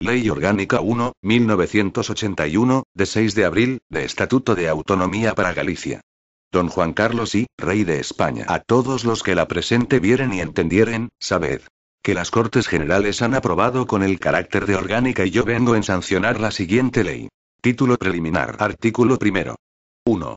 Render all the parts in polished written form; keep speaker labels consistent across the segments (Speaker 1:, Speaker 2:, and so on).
Speaker 1: Ley Orgánica 1, 1981, de 6 de abril, de Estatuto de Autonomía para Galicia. Don Juan Carlos I, Rey de España. A todos los que la presente vieren y entendieren, sabed que las Cortes Generales han aprobado con el carácter de orgánica y yo vengo en sancionar la siguiente ley. Título preliminar. Artículo primero. 1.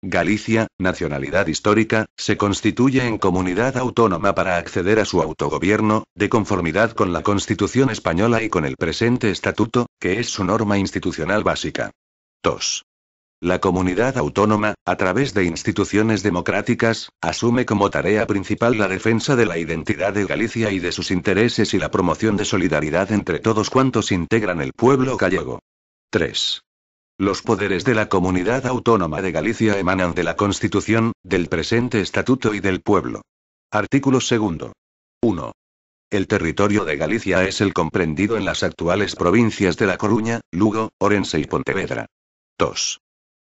Speaker 1: Galicia, nacionalidad histórica, se constituye en comunidad autónoma para acceder a su autogobierno, de conformidad con la Constitución española y con el presente estatuto, que es su norma institucional básica. 2. La comunidad autónoma, a través de instituciones democráticas, asume como tarea principal la defensa de la identidad de Galicia y de sus intereses y la promoción de solidaridad entre todos cuantos integran el pueblo gallego. 3. Los poderes de la Comunidad Autónoma de Galicia emanan de la Constitución, del presente Estatuto y del pueblo. Artículo 2. 1. El territorio de Galicia es el comprendido en las actuales provincias de La Coruña, Lugo, Orense y Pontevedra. 2.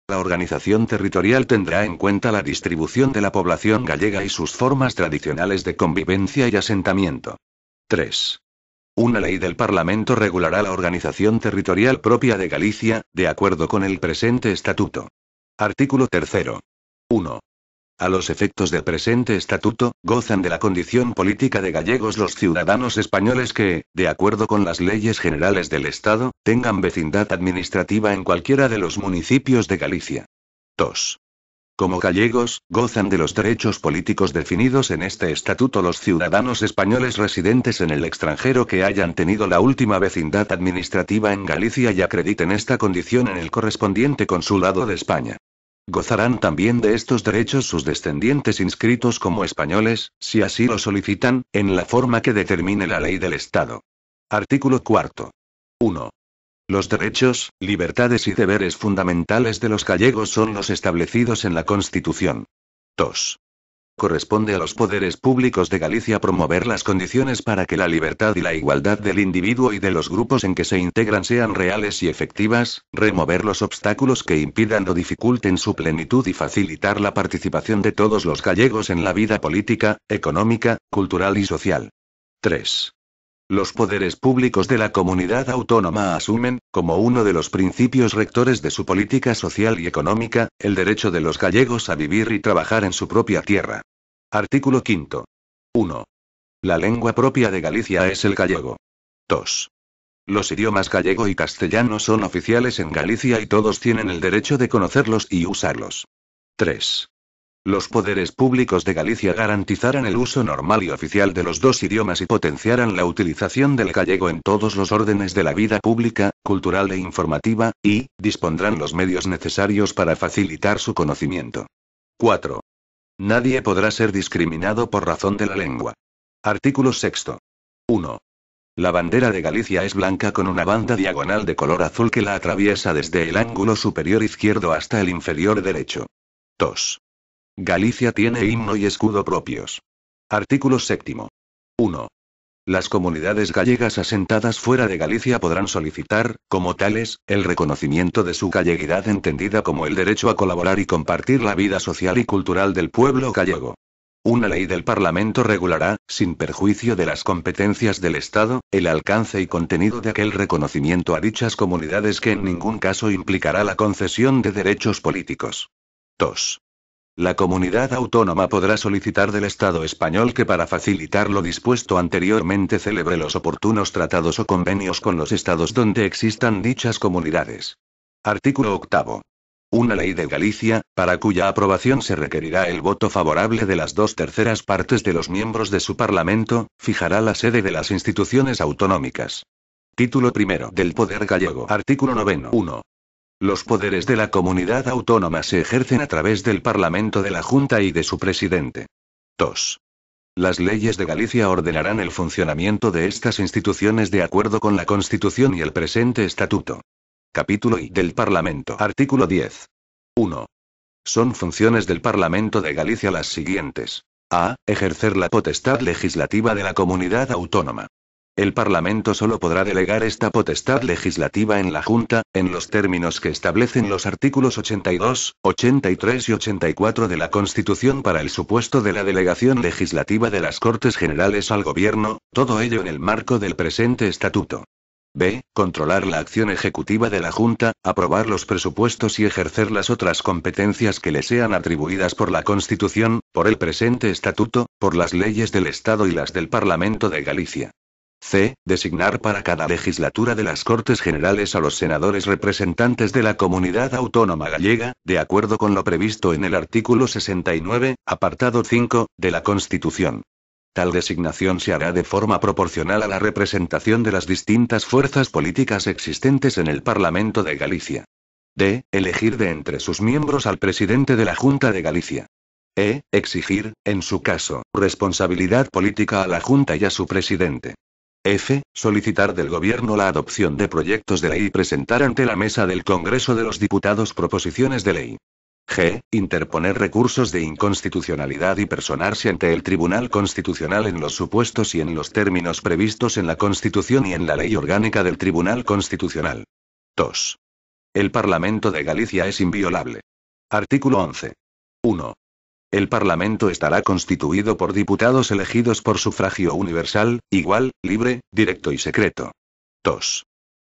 Speaker 1: La organización territorial tendrá en cuenta la distribución de la población gallega y sus formas tradicionales de convivencia y asentamiento. 3. Una ley del Parlamento regulará la organización territorial propia de Galicia, de acuerdo con el presente estatuto. Artículo 3. 1. A los efectos del presente estatuto, gozan de la condición política de gallegos los ciudadanos españoles que, de acuerdo con las leyes generales del Estado, tengan vecindad administrativa en cualquiera de los municipios de Galicia. 2. Como gallegos, gozan de los derechos políticos definidos en este estatuto los ciudadanos españoles residentes en el extranjero que hayan tenido la última vecindad administrativa en Galicia y acrediten esta condición en el correspondiente consulado de España. Gozarán también de estos derechos sus descendientes inscritos como españoles, si así lo solicitan, en la forma que determine la ley del Estado. Artículo 4. 1. Los derechos, libertades y deberes fundamentales de los gallegos son los establecidos en la Constitución. 2. Corresponde a los poderes públicos de Galicia promover las condiciones para que la libertad y la igualdad del individuo y de los grupos en que se integran sean reales y efectivas, remover los obstáculos que impidan o dificulten su plenitud y facilitar la participación de todos los gallegos en la vida política, económica, cultural y social. 3. Los poderes públicos de la comunidad autónoma asumen, como uno de los principios rectores de su política social y económica, el derecho de los gallegos a vivir y trabajar en su propia tierra. Artículo 5. 1. La lengua propia de Galicia es el gallego. 2. Los idiomas gallego y castellano son oficiales en Galicia y todos tienen el derecho de conocerlos y usarlos. 3. Los poderes públicos de Galicia garantizarán el uso normal y oficial de los dos idiomas y potenciarán la utilización del gallego en todos los órdenes de la vida pública, cultural e informativa, y dispondrán los medios necesarios para facilitar su conocimiento. 4. Nadie podrá ser discriminado por razón de la lengua. Artículo 6. 1. La bandera de Galicia es blanca con una banda diagonal de color azul que la atraviesa desde el ángulo superior izquierdo hasta el inferior derecho. 2. Galicia tiene himno y escudo propios. Artículo 7. 1. Las comunidades gallegas asentadas fuera de Galicia podrán solicitar, como tales, el reconocimiento de su galleguidad entendida como el derecho a colaborar y compartir la vida social y cultural del pueblo gallego. Una ley del Parlamento regulará, sin perjuicio de las competencias del Estado, el alcance y contenido de aquel reconocimiento a dichas comunidades que en ningún caso implicará la concesión de derechos políticos. 2. La comunidad autónoma podrá solicitar del Estado español que para facilitar lo dispuesto anteriormente celebre los oportunos tratados o convenios con los estados donde existan dichas comunidades. Artículo 8. Una ley de Galicia, para cuya aprobación se requerirá el voto favorable de las 2/3 partes de los miembros de su Parlamento, fijará la sede de las instituciones autonómicas. Título primero del Poder Gallego. Artículo 9. 1. Los poderes de la comunidad autónoma se ejercen a través del Parlamento de la Junta y de su presidente. 2. Las leyes de Galicia ordenarán el funcionamiento de estas instituciones de acuerdo con la Constitución y el presente estatuto. Capítulo I del Parlamento. Artículo 10. 1. Son funciones del Parlamento de Galicia las siguientes. A. Ejercer la potestad legislativa de la comunidad autónoma. El Parlamento solo podrá delegar esta potestad legislativa en la Junta, en los términos que establecen los artículos 82, 83 y 84 de la Constitución para el supuesto de la delegación legislativa de las Cortes Generales al Gobierno, todo ello en el marco del presente estatuto. B. Controlar la acción ejecutiva de la Junta, aprobar los presupuestos y ejercer las otras competencias que le sean atribuidas por la Constitución, por el presente Estatuto, por las leyes del Estado y las del Parlamento de Galicia. C. Designar para cada legislatura de las Cortes Generales a los senadores representantes de la Comunidad Autónoma Gallega, de acuerdo con lo previsto en el artículo 69, apartado 5, de la Constitución. Tal designación se hará de forma proporcional a la representación de las distintas fuerzas políticas existentes en el Parlamento de Galicia. D. Elegir de entre sus miembros al presidente de la Junta de Galicia. E. Exigir, en su caso, responsabilidad política a la Junta y a su presidente. F. Solicitar del Gobierno la adopción de proyectos de ley y presentar ante la mesa del Congreso de los Diputados proposiciones de ley. G. Interponer recursos de inconstitucionalidad y personarse ante el Tribunal Constitucional en los supuestos y en los términos previstos en la Constitución y en la Ley Orgánica del Tribunal Constitucional. 2. El Parlamento de Galicia es inviolable. Artículo 11. 1. El Parlamento estará constituido por diputados elegidos por sufragio universal, igual, libre, directo y secreto. 2.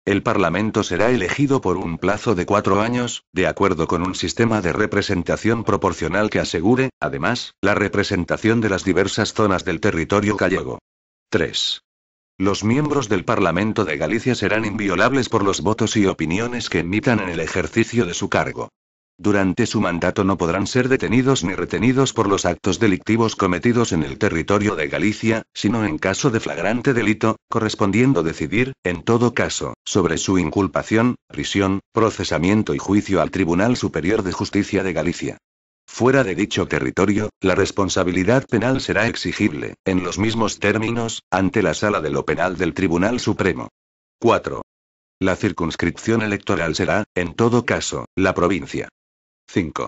Speaker 1: El Parlamento será elegido por un plazo de 4 años, de acuerdo con un sistema de representación proporcional que asegure, además, la representación de las diversas zonas del territorio gallego. 3. Los miembros del Parlamento de Galicia serán inviolables por los votos y opiniones que emitan en el ejercicio de su cargo. Durante su mandato no podrán ser detenidos ni retenidos por los actos delictivos cometidos en el territorio de Galicia, sino en caso de flagrante delito, correspondiendo decidir, en todo caso, sobre su inculpación, prisión, procesamiento y juicio al Tribunal Superior de Justicia de Galicia. Fuera de dicho territorio, la responsabilidad penal será exigible, en los mismos términos, ante la Sala de lo Penal del Tribunal Supremo. 4. La circunscripción electoral será, en todo caso, la provincia. 5.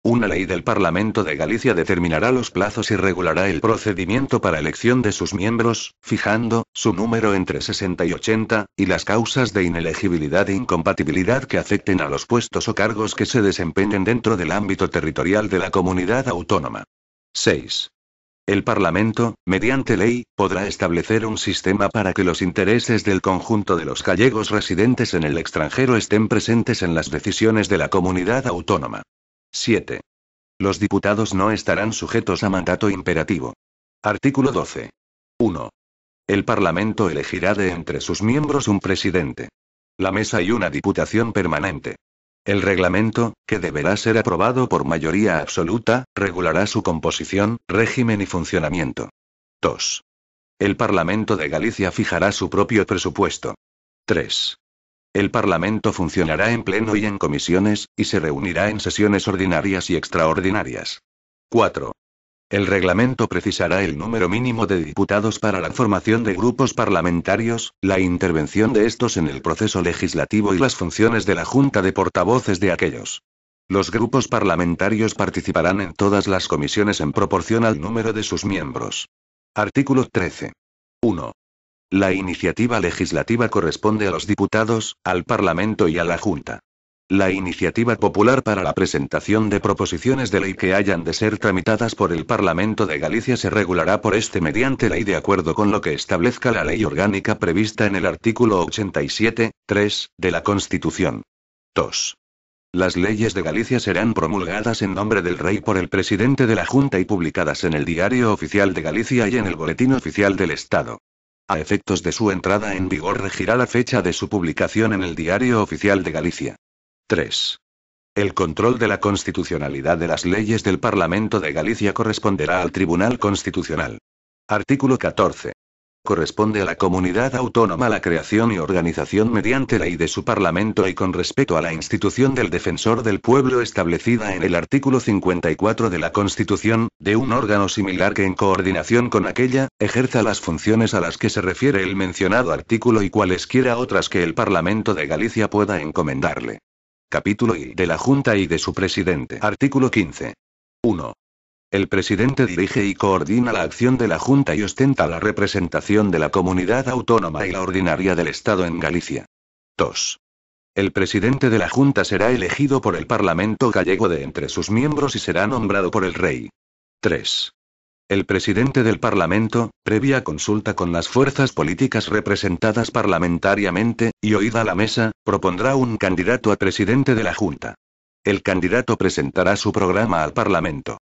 Speaker 1: Una ley del Parlamento de Galicia determinará los plazos y regulará el procedimiento para elección de sus miembros, fijando su número entre 60 y 80, y las causas de inelegibilidad e incompatibilidad que afecten a los puestos o cargos que se desempeñen dentro del ámbito territorial de la comunidad autónoma. 6. El Parlamento, mediante ley, podrá establecer un sistema para que los intereses del conjunto de los gallegos residentes en el extranjero estén presentes en las decisiones de la comunidad autónoma. 7. Los diputados no estarán sujetos a mandato imperativo. Artículo 12. 1. El Parlamento elegirá de entre sus miembros un presidente, la mesa y una diputación permanente. El reglamento, que deberá ser aprobado por mayoría absoluta, regulará su composición, régimen y funcionamiento. 2. El Parlamento de Galicia fijará su propio presupuesto. 3. El Parlamento funcionará en pleno y en comisiones, y se reunirá en sesiones ordinarias y extraordinarias. 4. El reglamento precisará el número mínimo de diputados para la formación de grupos parlamentarios, la intervención de estos en el proceso legislativo y las funciones de la Junta de Portavoces de aquellos. Los grupos parlamentarios participarán en todas las comisiones en proporción al número de sus miembros. Artículo 13. 1. La iniciativa legislativa corresponde a los diputados, al Parlamento y a la Junta. La iniciativa popular para la presentación de proposiciones de ley que hayan de ser tramitadas por el Parlamento de Galicia se regulará por este mediante ley de acuerdo con lo que establezca la ley orgánica prevista en el artículo 87, 3, de la Constitución. 2. Las leyes de Galicia serán promulgadas en nombre del Rey por el presidente de la Junta y publicadas en el Diario Oficial de Galicia y en el Boletín Oficial del Estado. A efectos de su entrada en vigor regirá la fecha de su publicación en el Diario Oficial de Galicia. 3. El control de la constitucionalidad de las leyes del Parlamento de Galicia corresponderá al Tribunal Constitucional. Artículo 14. Corresponde a la comunidad autónoma la creación y organización mediante ley de su Parlamento y con respecto a la institución del Defensor del Pueblo establecida en el artículo 54 de la Constitución, de un órgano similar que en coordinación con aquella, ejerza las funciones a las que se refiere el mencionado artículo y cualesquiera otras que el Parlamento de Galicia pueda encomendarle. Capítulo I de la Junta y de su presidente. Artículo 15. 1. El presidente dirige y coordina la acción de la Junta y ostenta la representación de la comunidad autónoma y la ordinaria del Estado en Galicia. 2. El presidente de la Junta será elegido por el Parlamento gallego de entre sus miembros y será nombrado por el Rey. 3. El presidente del Parlamento, previa consulta con las fuerzas políticas representadas parlamentariamente, y oída la mesa, propondrá un candidato a presidente de la Junta. El candidato presentará su programa al Parlamento.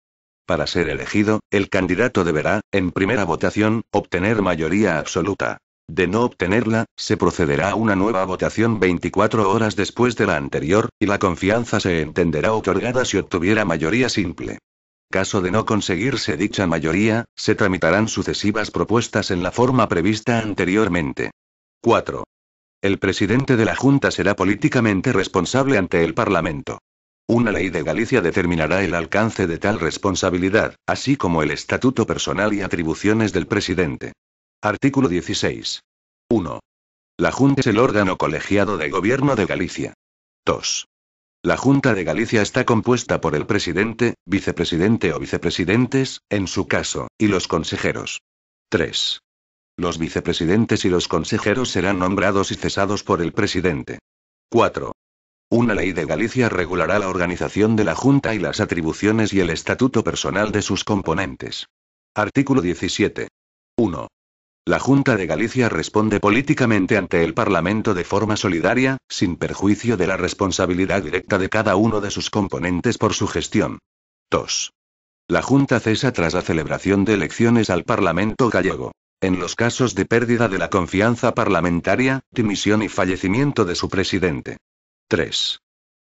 Speaker 1: Para ser elegido, el candidato deberá, en primera votación, obtener mayoría absoluta. De no obtenerla, se procederá a una nueva votación 24 horas después de la anterior, y la confianza se entenderá otorgada si obtuviera mayoría simple. Caso de no conseguirse dicha mayoría, se tramitarán sucesivas propuestas en la forma prevista anteriormente. 4. El presidente de la Junta será políticamente responsable ante el Parlamento. Una ley de Galicia determinará el alcance de tal responsabilidad, así como el estatuto personal y atribuciones del presidente. Artículo 16. 1. La Junta es el órgano colegiado de gobierno de Galicia. 2. La Junta de Galicia está compuesta por el presidente, vicepresidente o vicepresidentes, en su caso, y los consejeros. 3. Los vicepresidentes y los consejeros serán nombrados y cesados por el presidente. 4. Una ley de Galicia regulará la organización de la Junta y las atribuciones y el estatuto personal de sus componentes. Artículo 17. 1. La Junta de Galicia responde políticamente ante el Parlamento de forma solidaria, sin perjuicio de la responsabilidad directa de cada uno de sus componentes por su gestión. 2. La Junta cesa tras la celebración de elecciones al Parlamento gallego. En los casos de pérdida de la confianza parlamentaria, dimisión y fallecimiento de su presidente. 3.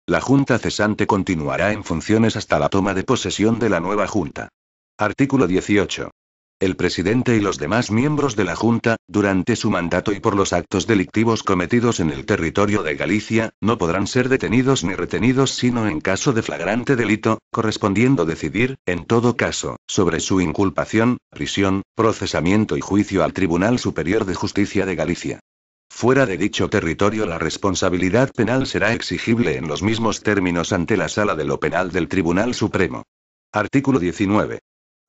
Speaker 1: La Junta cesante continuará en funciones hasta la toma de posesión de la nueva Junta. Artículo 18. El presidente y los demás miembros de la Junta, durante su mandato y por los actos delictivos cometidos en el territorio de Galicia, no podrán ser detenidos ni retenidos sino en caso de flagrante delito, correspondiendo decidir, en todo caso, sobre su inculpación, prisión, procesamiento y juicio al Tribunal Superior de Justicia de Galicia. Fuera de dicho territorio la responsabilidad penal será exigible en los mismos términos ante la Sala de lo Penal del Tribunal Supremo. Artículo 19.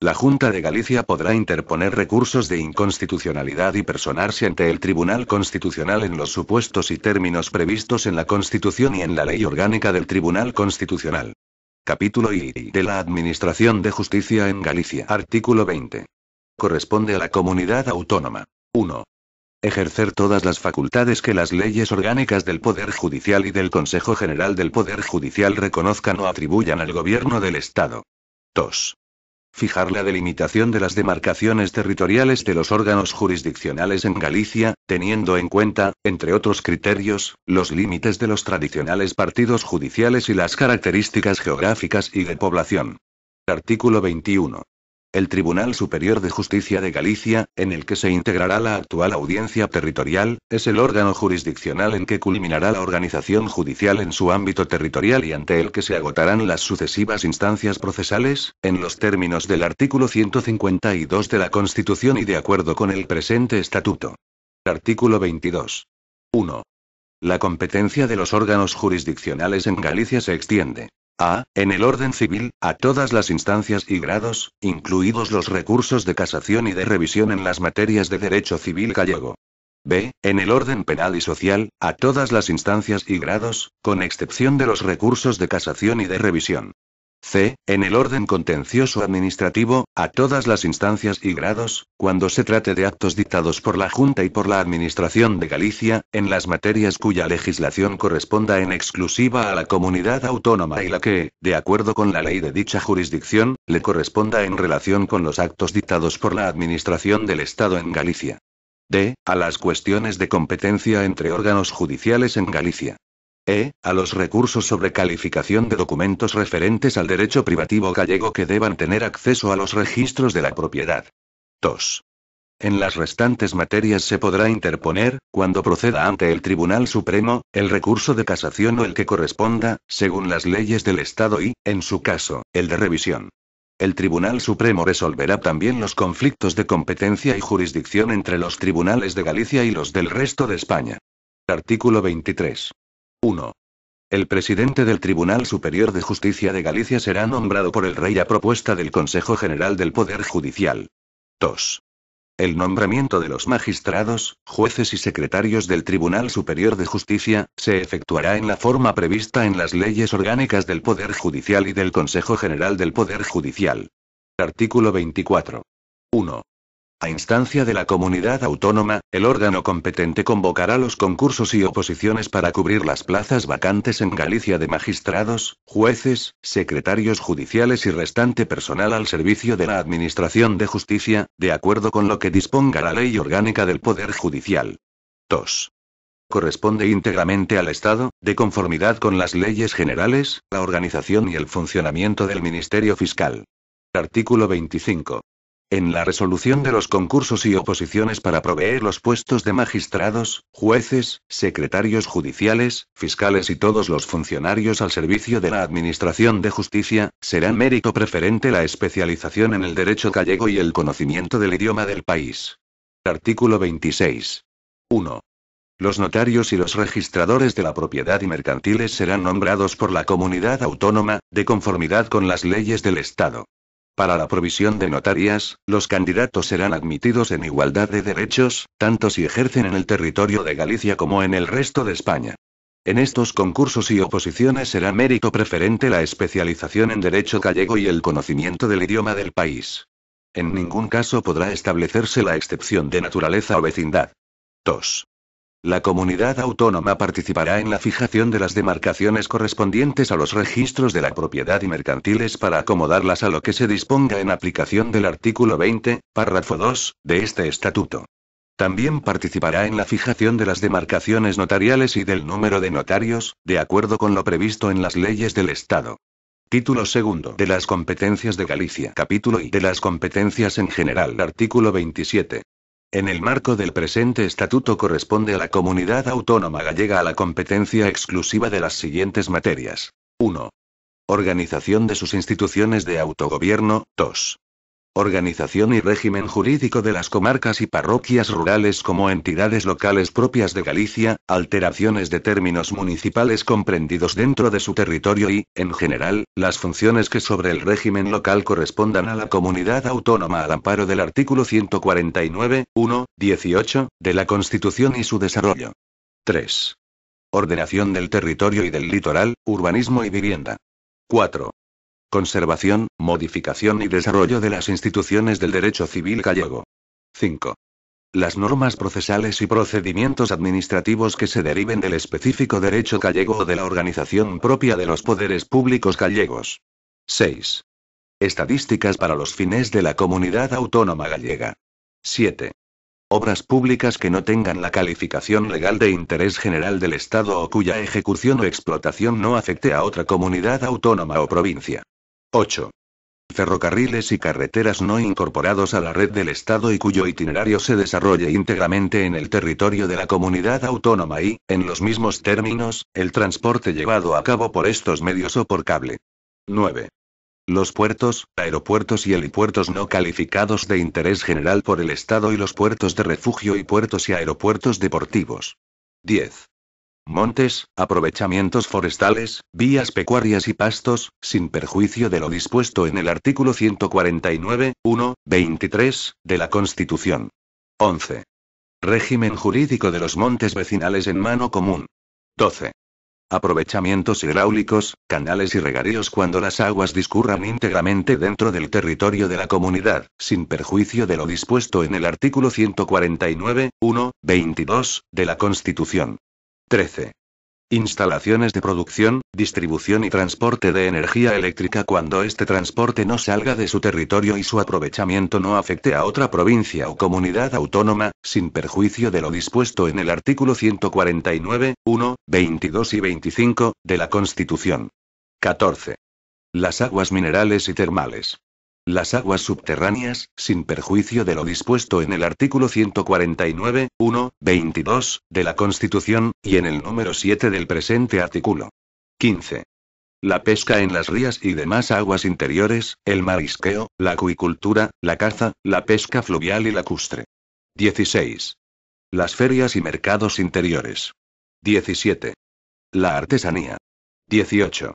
Speaker 1: La Junta de Galicia podrá interponer recursos de inconstitucionalidad y personarse ante el Tribunal Constitucional en los supuestos y términos previstos en la Constitución y en la Ley Orgánica del Tribunal Constitucional. Capítulo I de la Administración de Justicia en Galicia. Artículo 20. Corresponde a la comunidad autónoma. 1. Ejercer todas las facultades que las leyes orgánicas del Poder Judicial y del Consejo General del Poder Judicial reconozcan o atribuyan al Gobierno del Estado. 2. Fijar la delimitación de las demarcaciones territoriales de los órganos jurisdiccionales en Galicia, teniendo en cuenta, entre otros criterios, los límites de los tradicionales partidos judiciales y las características geográficas y de población. Artículo 21. El Tribunal Superior de Justicia de Galicia, en el que se integrará la actual audiencia territorial, es el órgano jurisdiccional en que culminará la organización judicial en su ámbito territorial y ante el que se agotarán las sucesivas instancias procesales, en los términos del artículo 152 de la Constitución y de acuerdo con el presente estatuto. Artículo 22. 1. La competencia de los órganos jurisdiccionales en Galicia se extiende. A. En el orden civil, a todas las instancias y grados, incluidos los recursos de casación y de revisión en las materias de derecho civil gallego. B. En el orden penal y social, a todas las instancias y grados, con excepción de los recursos de casación y de revisión. C. En el orden contencioso administrativo, a todas las instancias y grados, cuando se trate de actos dictados por la Junta y por la Administración de Galicia, en las materias cuya legislación corresponda en exclusiva a la comunidad autónoma y la que, de acuerdo con la ley de dicha jurisdicción, le corresponda en relación con los actos dictados por la Administración del Estado en Galicia. D. A las cuestiones de competencia entre órganos judiciales en Galicia. E. A los recursos sobre calificación de documentos referentes al derecho privativo gallego que deban tener acceso a los registros de la propiedad. 2. En las restantes materias se podrá interponer, cuando proceda ante el Tribunal Supremo, el recurso de casación o el que corresponda, según las leyes del Estado y, en su caso, el de revisión. El Tribunal Supremo resolverá también los conflictos de competencia y jurisdicción entre los tribunales de Galicia y los del resto de España. Artículo 23. 1. El presidente del Tribunal Superior de Justicia de Galicia será nombrado por el Rey a propuesta del Consejo General del Poder Judicial. 2. El nombramiento de los magistrados, jueces y secretarios del Tribunal Superior de Justicia, se efectuará en la forma prevista en las leyes orgánicas del Poder Judicial y del Consejo General del Poder Judicial. Artículo 24. 1. A instancia de la comunidad autónoma, el órgano competente convocará los concursos y oposiciones para cubrir las plazas vacantes en Galicia de magistrados, jueces, secretarios judiciales y restante personal al servicio de la Administración de Justicia, de acuerdo con lo que disponga la Ley Orgánica del Poder Judicial. 2. Corresponde íntegramente al Estado, de conformidad con las leyes generales, la organización y el funcionamiento del Ministerio Fiscal. Artículo 25. En la resolución de los concursos y oposiciones para proveer los puestos de magistrados, jueces, secretarios judiciales, fiscales y todos los funcionarios al servicio de la Administración de Justicia, será mérito preferente la especialización en el derecho gallego y el conocimiento del idioma del país. Artículo 26. 1. Los notarios y los registradores de la propiedad y mercantiles serán nombrados por la comunidad autónoma, de conformidad con las leyes del Estado. Para la provisión de notarias, los candidatos serán admitidos en igualdad de derechos, tanto si ejercen en el territorio de Galicia como en el resto de España. En estos concursos y oposiciones será mérito preferente la especialización en derecho gallego y el conocimiento del idioma del país. En ningún caso podrá establecerse la excepción de naturaleza o vecindad. 2. La comunidad autónoma participará en la fijación de las demarcaciones correspondientes a los registros de la propiedad y mercantiles para acomodarlas a lo que se disponga en aplicación del artículo 20, párrafo 2, de este estatuto. También participará en la fijación de las demarcaciones notariales y del número de notarios, de acuerdo con lo previsto en las leyes del Estado. Título segundo de las competencias de Galicia. Capítulo I de las competencias en general. Artículo 27. En el marco del presente estatuto corresponde a la comunidad autónoma gallega a la competencia exclusiva de las siguientes materias. 1. Organización de sus instituciones de autogobierno. 2. Organización y régimen jurídico de las comarcas y parroquias rurales como entidades locales propias de Galicia, alteraciones de términos municipales comprendidos dentro de su territorio y, en general, las funciones que sobre el régimen local correspondan a la comunidad autónoma al amparo del artículo 149, 1, 18, de la Constitución y su desarrollo. 3. Ordenación del territorio y del litoral, urbanismo y vivienda. 4. Conservación, modificación y desarrollo de las instituciones del derecho civil gallego. 5. Las normas procesales y procedimientos administrativos que se deriven del específico derecho gallego o de la organización propia de los poderes públicos gallegos. 6. Estadísticas para los fines de la comunidad autónoma gallega. 7. Obras públicas que no tengan la calificación legal de interés general del Estado o cuya ejecución o explotación no afecte a otra comunidad autónoma o provincia. 8. Ferrocarriles y carreteras no incorporados a la red del Estado y cuyo itinerario se desarrolle íntegramente en el territorio de la comunidad autónoma y, en los mismos términos, el transporte llevado a cabo por estos medios o por cable. 9. Los puertos, aeropuertos y helipuertos no calificados de interés general por el Estado y los puertos de refugio y puertos y aeropuertos deportivos. 10. Montes, aprovechamientos forestales, vías pecuarias y pastos, sin perjuicio de lo dispuesto en el artículo 149, 1, 23, de la Constitución. 11. Régimen jurídico de los montes vecinales en mano común. 12. Aprovechamientos hidráulicos, canales y regadíos cuando las aguas discurran íntegramente dentro del territorio de la comunidad, sin perjuicio de lo dispuesto en el artículo 149, 1, 22, de la Constitución. 13. Instalaciones de producción, distribución y transporte de energía eléctrica cuando este transporte no salga de su territorio y su aprovechamiento no afecte a otra provincia o comunidad autónoma, sin perjuicio de lo dispuesto en el artículo 149, 1, 22 y 25, de la Constitución. 14. Las aguas minerales y termales. Las aguas subterráneas, sin perjuicio de lo dispuesto en el artículo 149, 1, 22, de la Constitución, y en el número 7 del presente artículo. 15. La pesca en las rías y demás aguas interiores, el marisqueo, la acuicultura, la caza, la pesca fluvial y lacustre. 16. Las ferias y mercados interiores. 17. La artesanía. 18.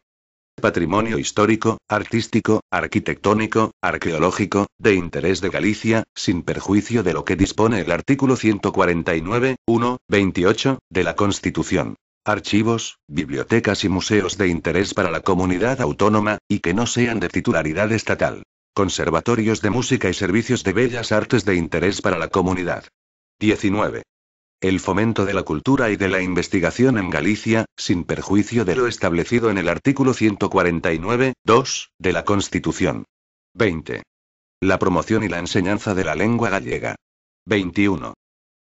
Speaker 1: Patrimonio histórico, artístico, arquitectónico, arqueológico, de interés de Galicia, sin perjuicio de lo que dispone el artículo 149, 1, 28, de la Constitución. Archivos, bibliotecas y museos de interés para la comunidad autónoma, y que no sean de titularidad estatal. Conservatorios de música y servicios de bellas artes de interés para la comunidad. 19. El fomento de la cultura y de la investigación en Galicia, sin perjuicio de lo establecido en el artículo 149, 2, de la Constitución. 20. La promoción y la enseñanza de la lengua gallega. 21.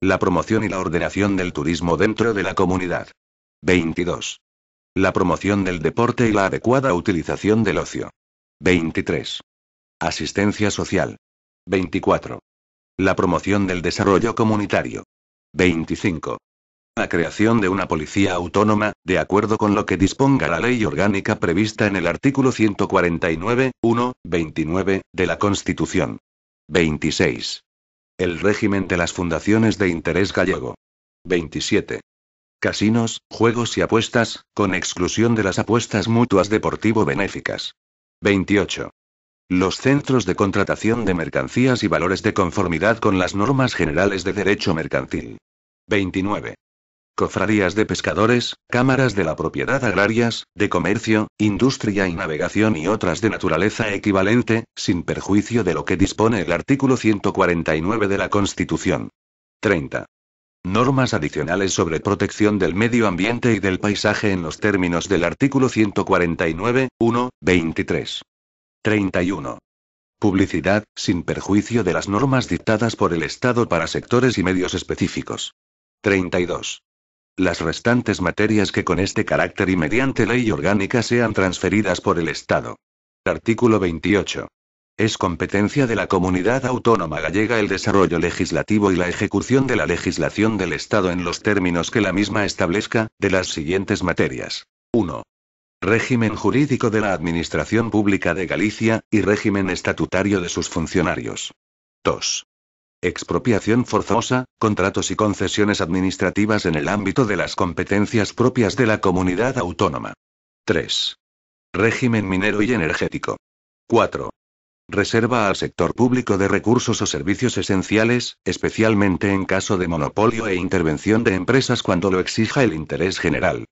Speaker 1: La promoción y la ordenación del turismo dentro de la comunidad. 22. La promoción del deporte y la adecuada utilización del ocio. 23. Asistencia social. 24. La promoción del desarrollo comunitario. 25. La creación de una policía autónoma, de acuerdo con lo que disponga la ley orgánica prevista en el artículo 149, 1, 29, de la Constitución. 26. El régimen de las fundaciones de interés gallego. 27. Casinos, juegos y apuestas, con exclusión de las apuestas mutuas deportivo-benéficas. 28. Los centros de contratación de mercancías y valores de conformidad con las normas generales de derecho mercantil. 29. Cofradías de pescadores, cámaras de la propiedad agrarias, de comercio, industria y navegación y otras de naturaleza equivalente, sin perjuicio de lo que dispone el artículo 149 de la Constitución. 30. Normas adicionales sobre protección del medio ambiente y del paisaje en los términos del artículo 149, 1, 23. 31. Publicidad, sin perjuicio de las normas dictadas por el Estado para sectores y medios específicos. 32. Las restantes materias que con este carácter y mediante ley orgánica sean transferidas por el Estado. Artículo 28. Es competencia de la Comunidad Autónoma Gallega el desarrollo legislativo y la ejecución de la legislación del Estado en los términos que la misma establezca, de las siguientes materias. 1. Régimen jurídico de la Administración Pública de Galicia, y régimen estatutario de sus funcionarios. 2. Expropiación forzosa, contratos y concesiones administrativas en el ámbito de las competencias propias de la comunidad autónoma. 3. Régimen minero y energético. 4. Reserva al sector público de recursos o servicios esenciales, especialmente en caso de monopolio e intervención de empresas cuando lo exija el interés general.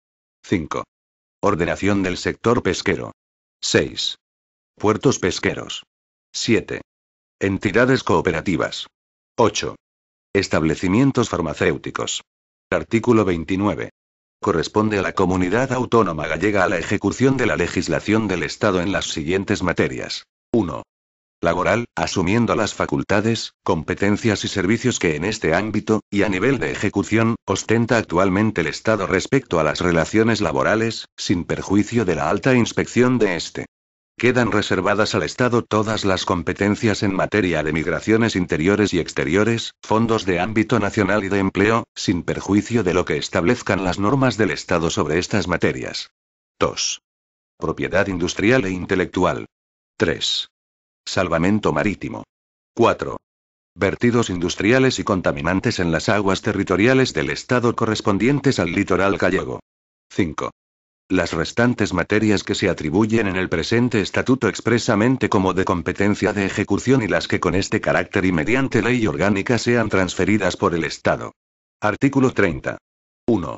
Speaker 1: 5. Ordenación del sector pesquero. 6. Puertos pesqueros. 7. Entidades cooperativas. 8. Establecimientos farmacéuticos. Artículo 29. Corresponde a la Comunidad Autónoma Gallega a la ejecución de la legislación del Estado en las siguientes materias. 1. Laboral, asumiendo las facultades, competencias y servicios que en este ámbito, y a nivel de ejecución, ostenta actualmente el Estado respecto a las relaciones laborales, sin perjuicio de la alta inspección de este. Quedan reservadas al Estado todas las competencias en materia de migraciones interiores y exteriores, fondos de ámbito nacional y de empleo, sin perjuicio de lo que establezcan las normas del Estado sobre estas materias. 2. Propiedad industrial e intelectual. 3. Salvamento marítimo. 4. Vertidos industriales y contaminantes en las aguas territoriales del Estado correspondientes al litoral gallego. 5. Las restantes materias que se atribuyen en el presente estatuto expresamente como de competencia de ejecución y las que con este carácter y mediante ley orgánica sean transferidas por el Estado. Artículo 30. 1.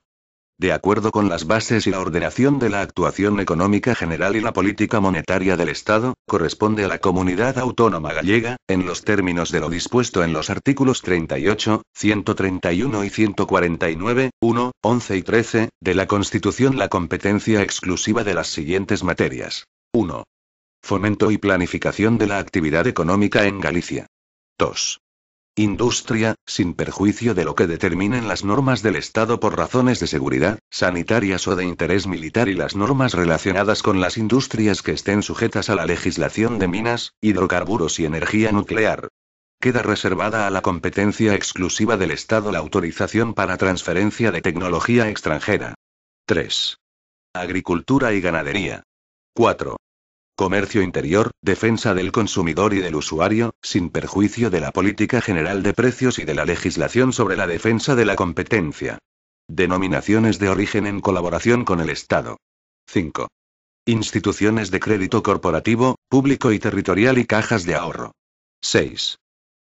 Speaker 1: De acuerdo con las bases y la ordenación de la actuación económica general y la política monetaria del Estado, corresponde a la Comunidad Autónoma Gallega, en los términos de lo dispuesto en los artículos 38, 131 y 149, 1, 11 y 13, de la Constitución la competencia exclusiva de las siguientes materias. 1. Fomento y planificación de la actividad económica en Galicia. 2. Industria, sin perjuicio de lo que determinen las normas del Estado por razones de seguridad, sanitarias o de interés militar y las normas relacionadas con las industrias que estén sujetas a la legislación de minas, hidrocarburos y energía nuclear. Queda reservada a la competencia exclusiva del Estado la autorización para transferencia de tecnología extranjera. 3. Agricultura y ganadería. 4. Comercio interior, defensa del consumidor y del usuario, sin perjuicio de la política general de precios y de la legislación sobre la defensa de la competencia. Denominaciones de origen en colaboración con el Estado. 5. Instituciones de crédito corporativo, público y territorial y cajas de ahorro. 6.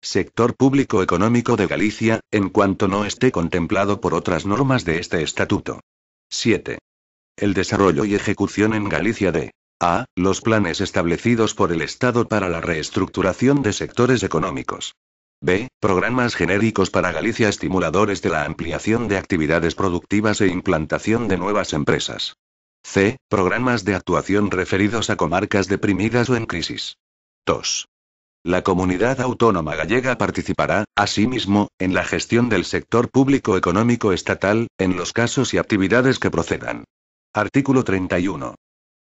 Speaker 1: Sector público económico de Galicia, en cuanto no esté contemplado por otras normas de este estatuto. 7. El desarrollo y ejecución en Galicia de A. Los planes establecidos por el Estado para la reestructuración de sectores económicos. B. Programas genéricos para Galicia estimuladores de la ampliación de actividades productivas e implantación de nuevas empresas. C. Programas de actuación referidos a comarcas deprimidas o en crisis. 2. La Comunidad Autónoma Gallega participará, asimismo, en la gestión del sector público económico estatal, en los casos y actividades que procedan. Artículo 31.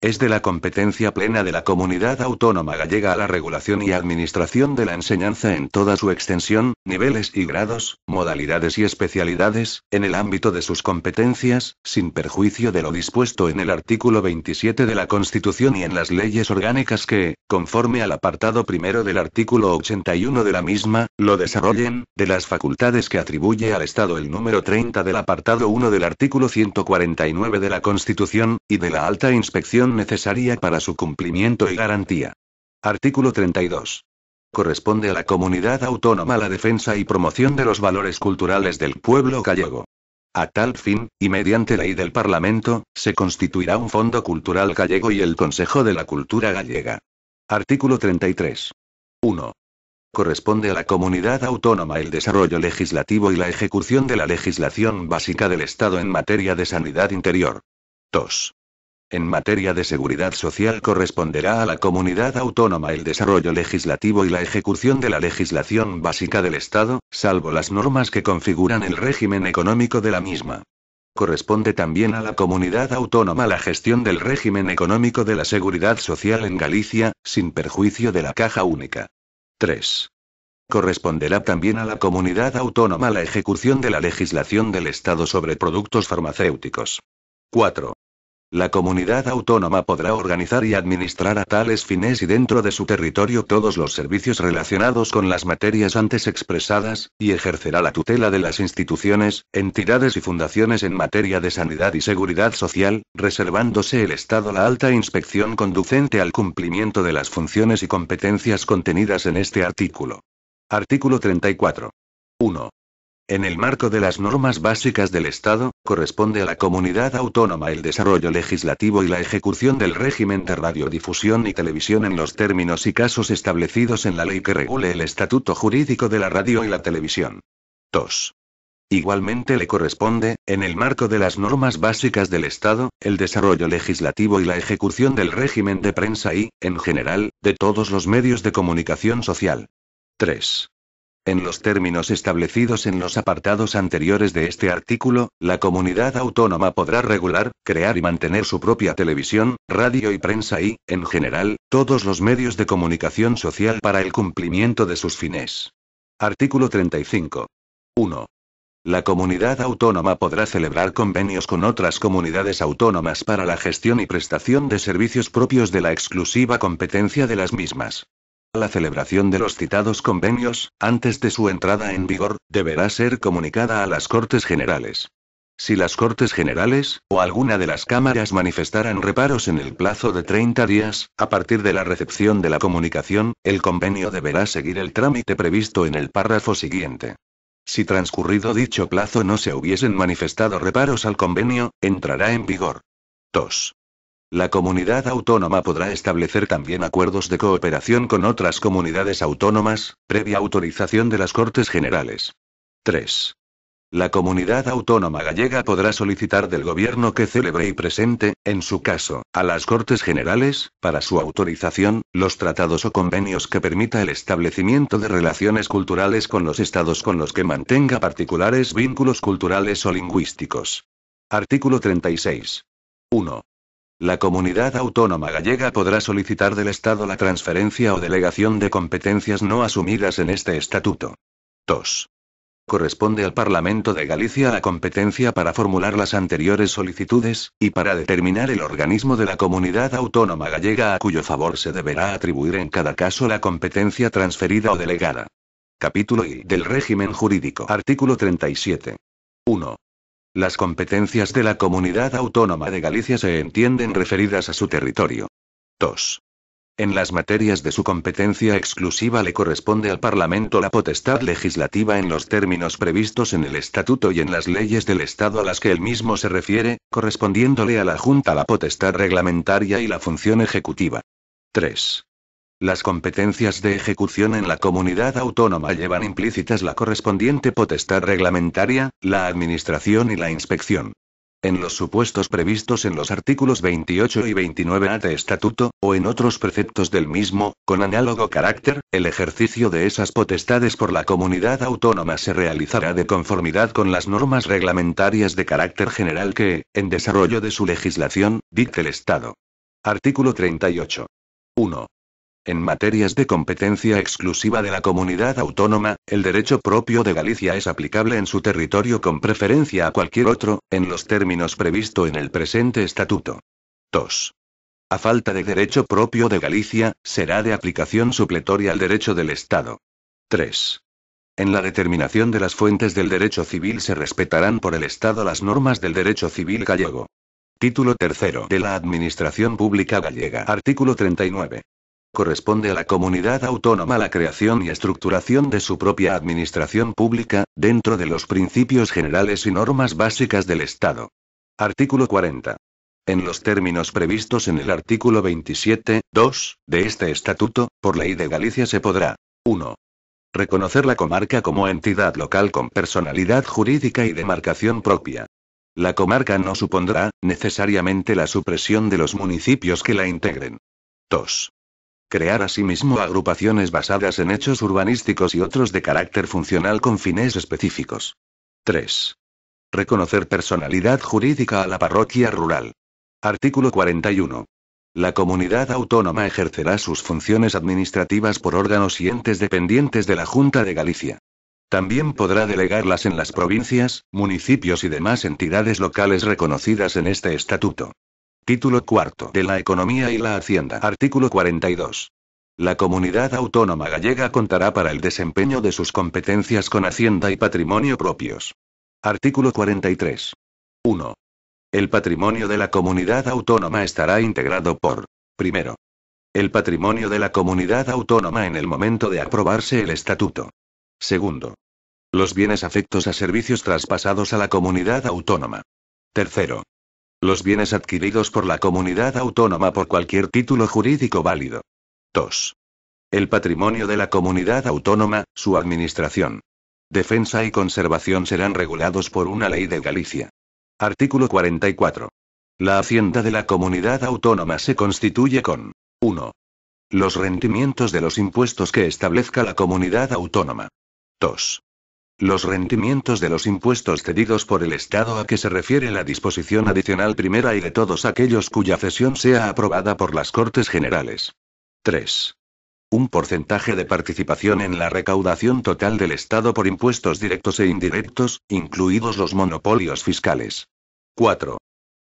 Speaker 1: Es de la competencia plena de la Comunidad Autónoma Gallega la regulación y administración de la enseñanza en toda su extensión, niveles y grados, modalidades y especialidades, en el ámbito de sus competencias, sin perjuicio de lo dispuesto en el artículo 27 de la Constitución y en las leyes orgánicas que, conforme al apartado primero del artículo 81 de la misma, lo desarrollen, de las facultades que atribuye al Estado el número 30 del apartado 1 del artículo 149 de la Constitución, y de la alta inspección necesaria para su cumplimiento y garantía. Artículo 32. Corresponde a la Comunidad Autónoma la defensa y promoción de los valores culturales del pueblo gallego. A tal fin, y mediante ley del Parlamento, se constituirá un Fondo Cultural Gallego y el Consejo de la Cultura Gallega. Artículo 33. 1. Corresponde a la Comunidad Autónoma el desarrollo legislativo y la ejecución de la legislación básica del Estado en materia de sanidad interior. 2. En materia de seguridad social corresponderá a la Comunidad Autónoma el desarrollo legislativo y la ejecución de la legislación básica del Estado, salvo las normas que configuran el régimen económico de la misma. Corresponde también a la Comunidad Autónoma la gestión del régimen económico de la seguridad social en Galicia, sin perjuicio de la Caja Única. 3. Corresponderá también a la Comunidad Autónoma la ejecución de la legislación del Estado sobre productos farmacéuticos. 4. La Comunidad Autónoma podrá organizar y administrar a tales fines y dentro de su territorio todos los servicios relacionados con las materias antes expresadas, y ejercerá la tutela de las instituciones, entidades y fundaciones en materia de sanidad y seguridad social, reservándose el Estado la alta inspección conducente al cumplimiento de las funciones y competencias contenidas en este artículo. Artículo 34. 1. En el marco de las normas básicas del Estado, corresponde a la Comunidad Autónoma el desarrollo legislativo y la ejecución del régimen de radiodifusión y televisión en los términos y casos establecidos en la ley que regule el estatuto jurídico de la radio y la televisión. 2. Igualmente le corresponde, en el marco de las normas básicas del Estado, el desarrollo legislativo y la ejecución del régimen de prensa y, en general, de todos los medios de comunicación social. 3. En los términos establecidos en los apartados anteriores de este artículo, la Comunidad Autónoma podrá regular, crear y mantener su propia televisión, radio y prensa y, en general, todos los medios de comunicación social para el cumplimiento de sus fines. Artículo 35. 1. La Comunidad Autónoma podrá celebrar convenios con otras comunidades autónomas para la gestión y prestación de servicios propios de la exclusiva competencia de las mismas. La celebración de los citados convenios, antes de su entrada en vigor, deberá ser comunicada a las Cortes Generales. Si las Cortes Generales, o alguna de las cámaras manifestaran reparos en el plazo de 30 días, a partir de la recepción de la comunicación, el convenio deberá seguir el trámite previsto en el párrafo siguiente. Si transcurrido dicho plazo no se hubiesen manifestado reparos al convenio, entrará en vigor. 2. La Comunidad Autónoma podrá establecer también acuerdos de cooperación con otras comunidades autónomas, previa autorización de las Cortes Generales. 3. La Comunidad Autónoma Gallega podrá solicitar del Gobierno que celebre y presente, en su caso, a las Cortes Generales, para su autorización, los tratados o convenios que permita el establecimiento de relaciones culturales con los estados con los que mantenga particulares vínculos culturales o lingüísticos. Artículo 36. 1. La Comunidad Autónoma Gallega podrá solicitar del Estado la transferencia o delegación de competencias no asumidas en este estatuto. 2. Corresponde al Parlamento de Galicia la competencia para formular las anteriores solicitudes, y para determinar el organismo de la Comunidad Autónoma Gallega a cuyo favor se deberá atribuir en cada caso la competencia transferida o delegada. Capítulo I del régimen jurídico. Artículo 37. 1. Las competencias de la Comunidad Autónoma de Galicia se entienden referidas a su territorio. 2. En las materias de su competencia exclusiva le corresponde al Parlamento la potestad legislativa en los términos previstos en el Estatuto y en las leyes del Estado a las que el mismo se refiere, correspondiéndole a la Junta la potestad reglamentaria y la función ejecutiva. 3. Las competencias de ejecución en la comunidad autónoma llevan implícitas la correspondiente potestad reglamentaria, la administración y la inspección. En los supuestos previstos en los artículos 28 y 29A de Estatuto, o en otros preceptos del mismo, con análogo carácter, el ejercicio de esas potestades por la comunidad autónoma se realizará de conformidad con las normas reglamentarias de carácter general que, en desarrollo de su legislación, dicte el Estado. Artículo 38. 1. En materias de competencia exclusiva de la comunidad autónoma, el derecho propio de Galicia es aplicable en su territorio con preferencia a cualquier otro, en los términos previsto en el presente estatuto. 2. A falta de derecho propio de Galicia, será de aplicación supletoria al derecho del Estado. 3. En la determinación de las fuentes del derecho civil se respetarán por el Estado las normas del derecho civil gallego. Título 3 de la Administración Pública Gallega. Artículo 39. Corresponde a la comunidad autónoma la creación y estructuración de su propia administración pública, dentro de los principios generales y normas básicas del Estado. Artículo 40. En los términos previstos en el artículo 27.2 de este estatuto, por ley de Galicia se podrá: 1. Reconocer la comarca como entidad local con personalidad jurídica y demarcación propia. La comarca no supondrá, necesariamente, la supresión de los municipios que la integren. 2. Crear asimismo agrupaciones basadas en hechos urbanísticos y otros de carácter funcional con fines específicos. 3. Reconocer personalidad jurídica a la parroquia rural. Artículo 41. La comunidad autónoma ejercerá sus funciones administrativas por órganos y entes dependientes de la Junta de Galicia. También podrá delegarlas en las provincias, municipios y demás entidades locales reconocidas en este estatuto. Título 4 de la Economía y la Hacienda. Artículo 42. La comunidad autónoma gallega contará para el desempeño de sus competencias con Hacienda y patrimonio propios. Artículo 43. 1. El patrimonio de la comunidad autónoma estará integrado por: primero, el patrimonio de la comunidad autónoma en el momento de aprobarse el estatuto. Segundo, los bienes afectos a servicios traspasados a la comunidad autónoma. Tercero, los bienes adquiridos por la comunidad autónoma por cualquier título jurídico válido. 2. El patrimonio de la comunidad autónoma, su administración, defensa y conservación serán regulados por una ley de Galicia. Artículo 44. La hacienda de la comunidad autónoma se constituye con: 1. Los rendimientos de los impuestos que establezca la comunidad autónoma. 2. Los rendimientos de los impuestos cedidos por el Estado a que se refiere la disposición adicional primera y de todos aquellos cuya cesión sea aprobada por las Cortes Generales. 3. Un porcentaje de participación en la recaudación total del Estado por impuestos directos e indirectos, incluidos los monopolios fiscales. 4.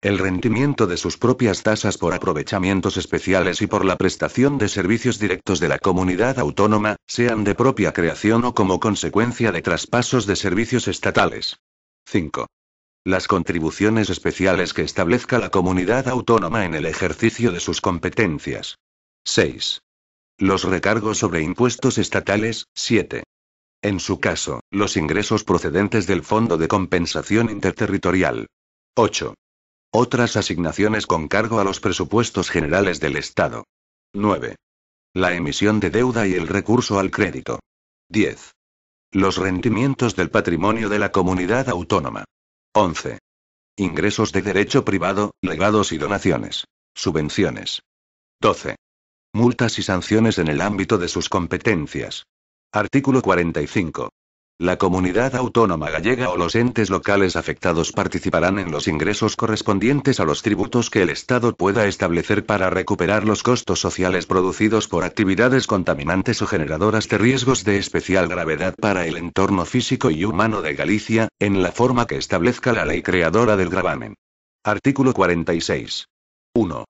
Speaker 1: El rendimiento de sus propias tasas por aprovechamientos especiales y por la prestación de servicios directos de la comunidad autónoma, sean de propia creación o como consecuencia de traspasos de servicios estatales. 5. Las contribuciones especiales que establezca la comunidad autónoma en el ejercicio de sus competencias. 6. Los recargos sobre impuestos estatales. 7. En su caso, los ingresos procedentes del Fondo de Compensación Interterritorial. 8. Otras asignaciones con cargo a los presupuestos generales del Estado. 9. La emisión de deuda y el recurso al crédito. 10. Los rendimientos del patrimonio de la comunidad autónoma. 11. Ingresos de derecho privado, legados y donaciones. Subvenciones. 12. Multas y sanciones en el ámbito de sus competencias. Artículo 45. La comunidad autónoma gallega o los entes locales afectados participarán en los ingresos correspondientes a los tributos que el Estado pueda establecer para recuperar los costos sociales producidos por actividades contaminantes o generadoras de riesgos de especial gravedad para el entorno físico y humano de Galicia, en la forma que establezca la ley creadora del gravamen. Artículo 46. 1.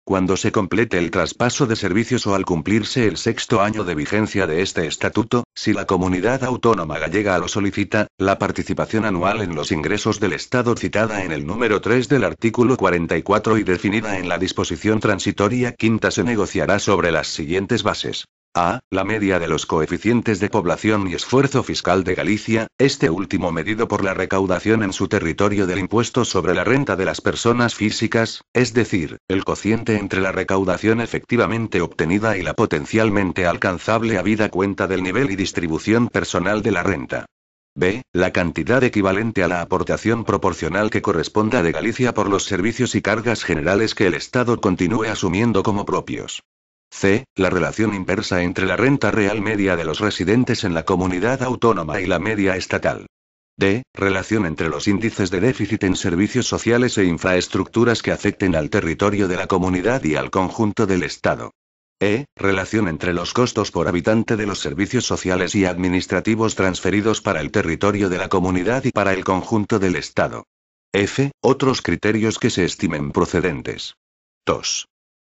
Speaker 1: Cuando se complete el traspaso de servicios o al cumplirse el 6º año de vigencia de este estatuto, si la comunidad autónoma gallega lo solicita, la participación anual en los ingresos del Estado citada en el número 3 del artículo 44 y definida en la disposición transitoria quinta se negociará sobre las siguientes bases. A. La media de los coeficientes de población y esfuerzo fiscal de Galicia, este último medido por la recaudación en su territorio del impuesto sobre la renta de las personas físicas, es decir, el cociente entre la recaudación efectivamente obtenida y la potencialmente alcanzable habida cuenta del nivel y distribución personal de la renta. B. La cantidad equivalente a la aportación proporcional que corresponda de Galicia por los servicios y cargas generales que el Estado continúe asumiendo como propios. C. La relación inversa entre la renta real media de los residentes en la comunidad autónoma y la media estatal. D. Relación entre los índices de déficit en servicios sociales e infraestructuras que afecten al territorio de la comunidad y al conjunto del Estado. E. Relación entre los costos por habitante de los servicios sociales y administrativos transferidos para el territorio de la comunidad y para el conjunto del Estado. F. Otros criterios que se estimen procedentes. 2.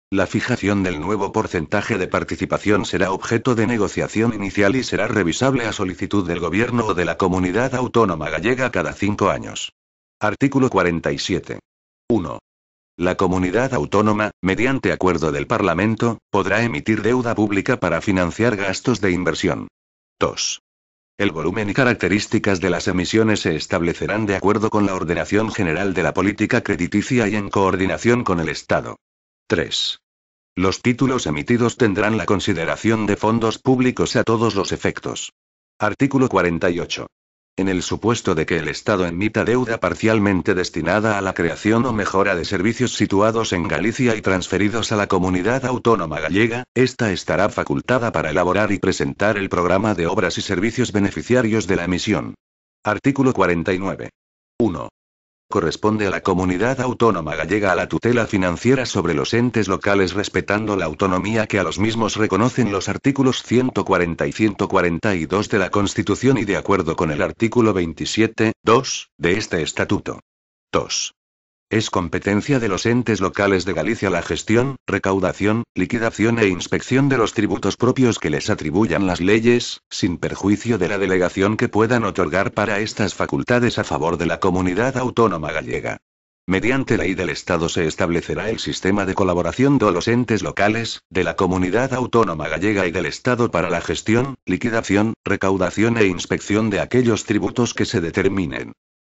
Speaker 1: La fijación del nuevo porcentaje de participación será objeto de negociación inicial y será revisable a solicitud del Gobierno o de la Comunidad Autónoma Gallega cada 5 años. Artículo 47. 1. La comunidad autónoma, mediante acuerdo del Parlamento, podrá emitir deuda pública para financiar gastos de inversión. 2. El volumen y características de las emisiones se establecerán de acuerdo con la ordenación general de la política crediticia y en coordinación con el Estado. 3. Los títulos emitidos tendrán la consideración de fondos públicos a todos los efectos. Artículo 48. En el supuesto de que el Estado emita deuda parcialmente destinada a la creación o mejora de servicios situados en Galicia y transferidos a la comunidad autónoma gallega, ésta estará facultada para elaborar y presentar el programa de obras y servicios beneficiarios de la emisión. Artículo 49. 1. Corresponde a la comunidad autónoma gallega a la tutela financiera sobre los entes locales respetando la autonomía que a los mismos reconocen los artículos 140 y 142 de la Constitución y de acuerdo con el artículo 27, 2, de este estatuto. 2. Es competencia de los entes locales de Galicia la gestión, recaudación, liquidación e inspección de los tributos propios que les atribuyan las leyes, sin perjuicio de la delegación que puedan otorgar para estas facultades a favor de la comunidad autónoma gallega. Mediante ley del Estado se establecerá el sistema de colaboración de los entes locales, de la comunidad autónoma gallega y del Estado para la gestión, liquidación, recaudación e inspección de aquellos tributos que se determinen.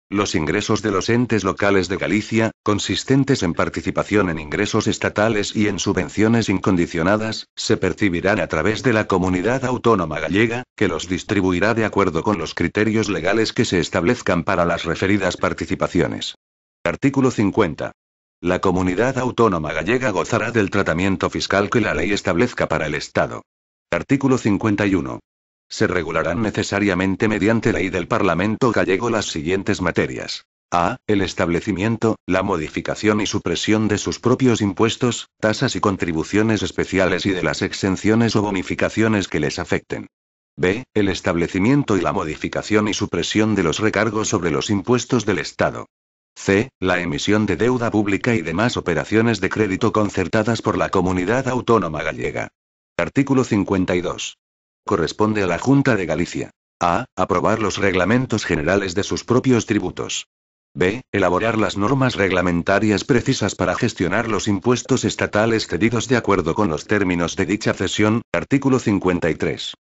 Speaker 1: Los ingresos de los entes locales de Galicia, consistentes en participación en ingresos estatales y en subvenciones incondicionadas, se percibirán a través de la comunidad autónoma gallega, que los distribuirá de acuerdo con los criterios legales que se establezcan para las referidas participaciones. Artículo 50. La comunidad autónoma gallega gozará del tratamiento fiscal que la ley establezca para el Estado. Artículo 51. Se regularán necesariamente mediante ley del Parlamento gallego las siguientes materias. A. El establecimiento, la modificación y supresión de sus propios impuestos, tasas y contribuciones especiales y de las exenciones o bonificaciones que les afecten. B. El establecimiento y la modificación y supresión de los recargos sobre los impuestos del Estado. C. La emisión de deuda pública y demás operaciones de crédito concertadas por la comunidad autónoma gallega. Artículo 52. Corresponde a la Junta de Galicia. A. Aprobar los reglamentos generales de sus propios tributos. B. Elaborar las normas reglamentarias precisas para gestionar los impuestos estatales cedidos de acuerdo con los términos de dicha cesión. Artículo 53.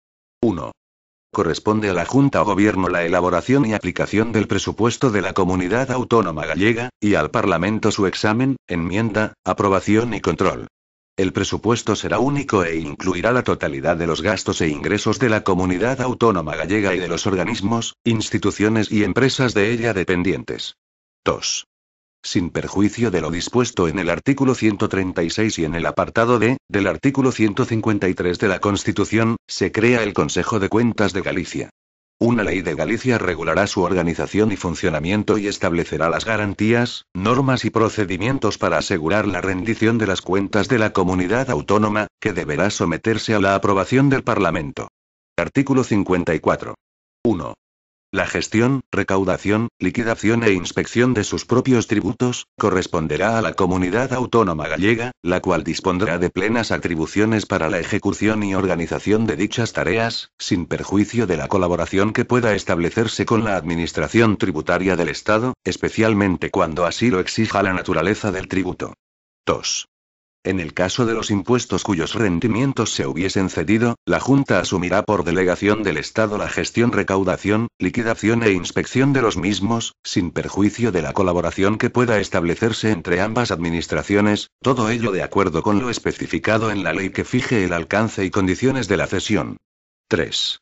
Speaker 1: 1. Corresponde a la Junta o Gobierno la elaboración y aplicación del presupuesto de la comunidad autónoma gallega, y al Parlamento su examen, enmienda, aprobación y control. El presupuesto será único e incluirá la totalidad de los gastos e ingresos de la comunidad autónoma gallega y de los organismos, instituciones y empresas de ella dependientes. 2. Sin perjuicio de lo dispuesto en el artículo 136 y en el apartado D, del artículo 153 de la Constitución, se crea el Consejo de Cuentas de Galicia. Una ley de Galicia regulará su organización y funcionamiento y establecerá las garantías, normas y procedimientos para asegurar la rendición de las cuentas de la comunidad autónoma, que deberá someterse a la aprobación del Parlamento. Artículo 54. 1. La gestión, recaudación, liquidación e inspección de sus propios tributos, corresponderá a la Comunidad Autónoma Gallega, la cual dispondrá de plenas atribuciones para la ejecución y organización de dichas tareas, sin perjuicio de la colaboración que pueda establecerse con la Administración tributaria del Estado, especialmente cuando así lo exija la naturaleza del tributo. 2. En el caso de los impuestos cuyos rendimientos se hubiesen cedido, la Junta asumirá por delegación del Estado la gestión, recaudación, liquidación e inspección de los mismos, sin perjuicio de la colaboración que pueda establecerse entre ambas administraciones, todo ello de acuerdo con lo especificado en la ley que fije el alcance y condiciones de la cesión. 3.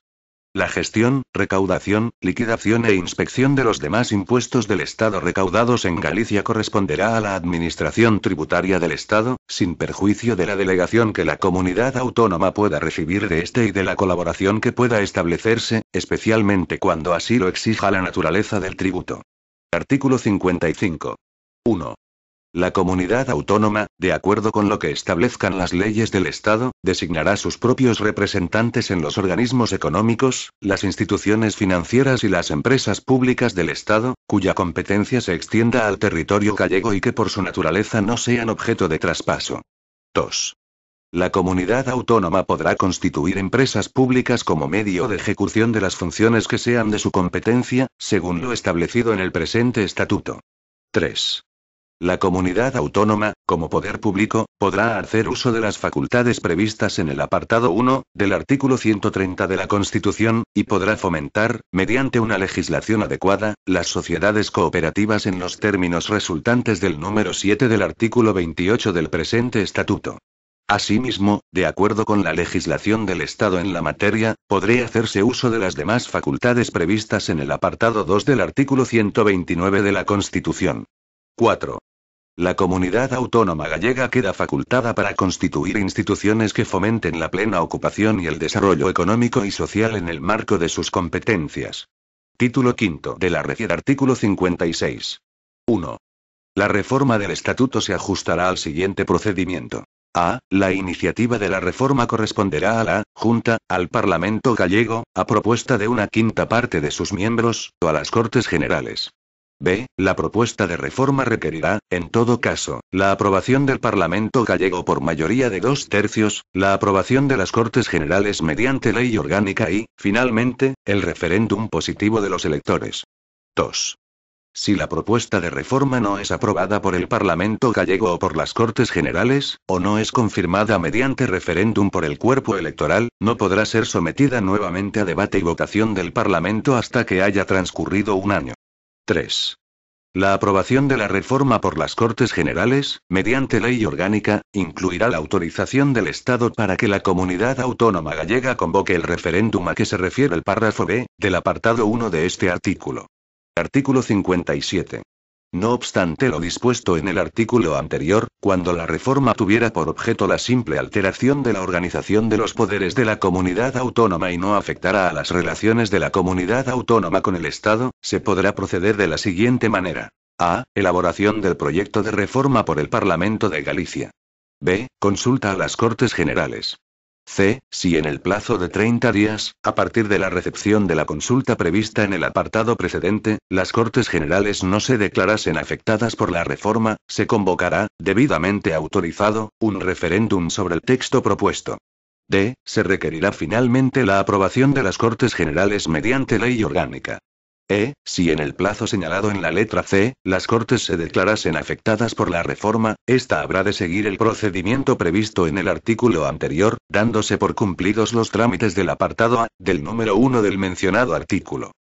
Speaker 1: La gestión, recaudación, liquidación e inspección de los demás impuestos del Estado recaudados en Galicia corresponderá a la Administración tributaria del Estado, sin perjuicio de la delegación que la comunidad autónoma pueda recibir de este y de la colaboración que pueda establecerse, especialmente cuando así lo exija la naturaleza del tributo. Artículo 55. 1. La comunidad autónoma, de acuerdo con lo que establezcan las leyes del Estado, designará sus propios representantes en los organismos económicos, las instituciones financieras y las empresas públicas del Estado, cuya competencia se extienda al territorio gallego y que por su naturaleza no sean objeto de traspaso. 2. La comunidad autónoma podrá constituir empresas públicas como medio de ejecución de las funciones que sean de su competencia, según lo establecido en el presente estatuto. 3. La comunidad autónoma, como poder público, podrá hacer uso de las facultades previstas en el apartado 1, del artículo 130 de la Constitución, y podrá fomentar, mediante una legislación adecuada, las sociedades cooperativas en los términos resultantes del número 7 del artículo 28 del presente estatuto. Asimismo, de acuerdo con la legislación del Estado en la materia, podrá hacerse uso de las demás facultades previstas en el apartado 2 del artículo 129 de la Constitución. 4. La comunidad autónoma gallega queda facultada para constituir instituciones que fomenten la plena ocupación y el desarrollo económico y social en el marco de sus competencias. Título quinto de la Región. Artículo 56. 1. La reforma del estatuto se ajustará al siguiente procedimiento. A. La iniciativa de la reforma corresponderá a la Junta, al Parlamento gallego, a propuesta de una quinta parte de sus miembros, o a las Cortes Generales. B. La propuesta de reforma requerirá, en todo caso, la aprobación del Parlamento gallego por mayoría de 2/3, la aprobación de las Cortes Generales mediante ley orgánica y, finalmente, el referéndum positivo de los electores. 2. Si la propuesta de reforma no es aprobada por el Parlamento gallego o por las Cortes Generales, o no es confirmada mediante referéndum por el cuerpo electoral, no podrá ser sometida nuevamente a debate y votación del Parlamento hasta que haya transcurrido un año. 3. La aprobación de la reforma por las Cortes Generales, mediante ley orgánica, incluirá la autorización del Estado para que la comunidad autónoma gallega convoque el referéndum a que se refiere el párrafo B, del apartado 1 de este artículo. Artículo 57. No obstante lo dispuesto en el artículo anterior, cuando la reforma tuviera por objeto la simple alteración de la organización de los poderes de la comunidad autónoma y no afectara a las relaciones de la comunidad autónoma con el Estado, se podrá proceder de la siguiente manera. A. Elaboración del proyecto de reforma por el Parlamento de Galicia. B. Consulta a las Cortes Generales. C. Si en el plazo de 30 días, a partir de la recepción de la consulta prevista en el apartado precedente, las Cortes Generales no se declarasen afectadas por la reforma, se convocará, debidamente autorizado, un referéndum sobre el texto propuesto. D. Se requerirá finalmente la aprobación de las Cortes Generales mediante ley orgánica. Si en el plazo señalado en la letra C, las Cortes se declarasen afectadas por la reforma, ésta habrá de seguir el procedimiento previsto en el artículo anterior, dándose por cumplidos los trámites del apartado A, del número 1 del mencionado artículo.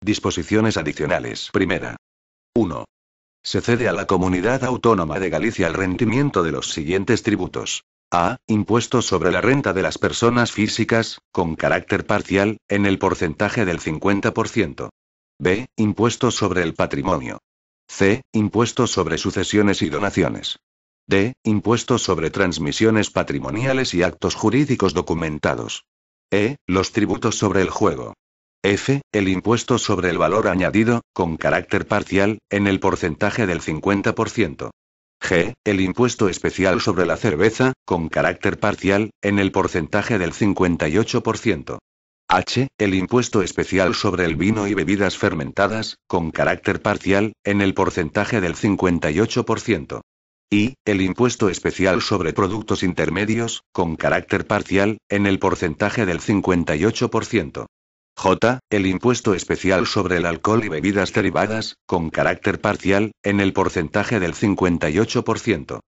Speaker 1: Disposiciones adicionales. Primera. 1. Se cede a la Comunidad Autónoma de Galicia el rendimiento de los siguientes tributos. A. Impuestos sobre la renta de las personas físicas, con carácter parcial, en el porcentaje del 50%. B. Impuestos sobre el patrimonio. C. Impuestos sobre sucesiones y donaciones. D. Impuestos sobre transmisiones patrimoniales y actos jurídicos documentados. Los tributos sobre el juego. F. El impuesto sobre el valor añadido, con carácter parcial, en el porcentaje del 50%. G. El impuesto especial sobre la cerveza, con carácter parcial, en el porcentaje del 58%. H. El impuesto especial sobre el vino y bebidas fermentadas, con carácter parcial, en el porcentaje del 58%. I. El impuesto especial sobre productos intermedios, con carácter parcial, en el porcentaje del 58%. J. El impuesto especial sobre el alcohol y bebidas derivadas, con carácter parcial, en el porcentaje del 58%.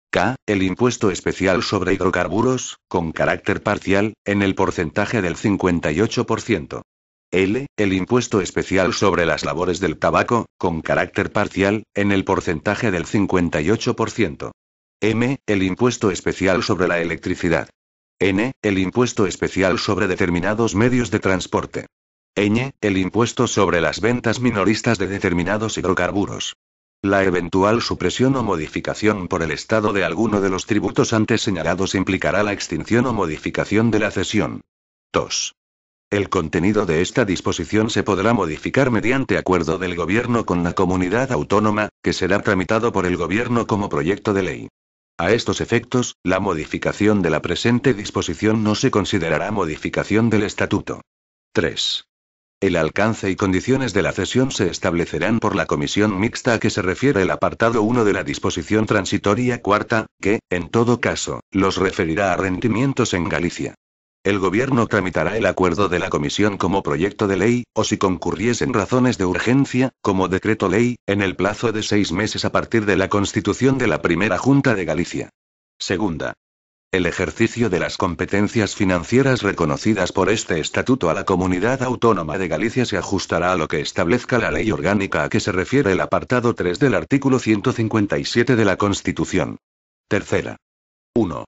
Speaker 1: K. El impuesto especial sobre hidrocarburos, con carácter parcial, en el porcentaje del 58%. L. El impuesto especial sobre las labores del tabaco, con carácter parcial, en el porcentaje del 58%. M. El impuesto especial sobre la electricidad. N. El impuesto especial sobre determinados medios de transporte. Ñ. El impuesto sobre las ventas minoristas de determinados hidrocarburos. La eventual supresión o modificación por el Estado de alguno de los tributos antes señalados implicará la extinción o modificación de la cesión. 2. El contenido de esta disposición se podrá modificar mediante acuerdo del Gobierno con la comunidad autónoma, que será tramitado por el Gobierno como proyecto de ley. A estos efectos, la modificación de la presente disposición no se considerará modificación del Estatuto. 3. El alcance y condiciones de la cesión se establecerán por la comisión mixta a que se refiere el apartado 1 de la disposición transitoria cuarta, que, en todo caso, los referirá a rendimientos en Galicia. El Gobierno tramitará el acuerdo de la comisión como proyecto de ley, o si concurriesen razones de urgencia, como decreto ley, en el plazo de 6 meses a partir de la constitución de la primera Junta de Galicia. Segunda. El ejercicio de las competencias financieras reconocidas por este estatuto a la Comunidad Autónoma de Galicia se ajustará a lo que establezca la ley orgánica a que se refiere el apartado 3 del artículo 157 de la Constitución. Tercera. 1.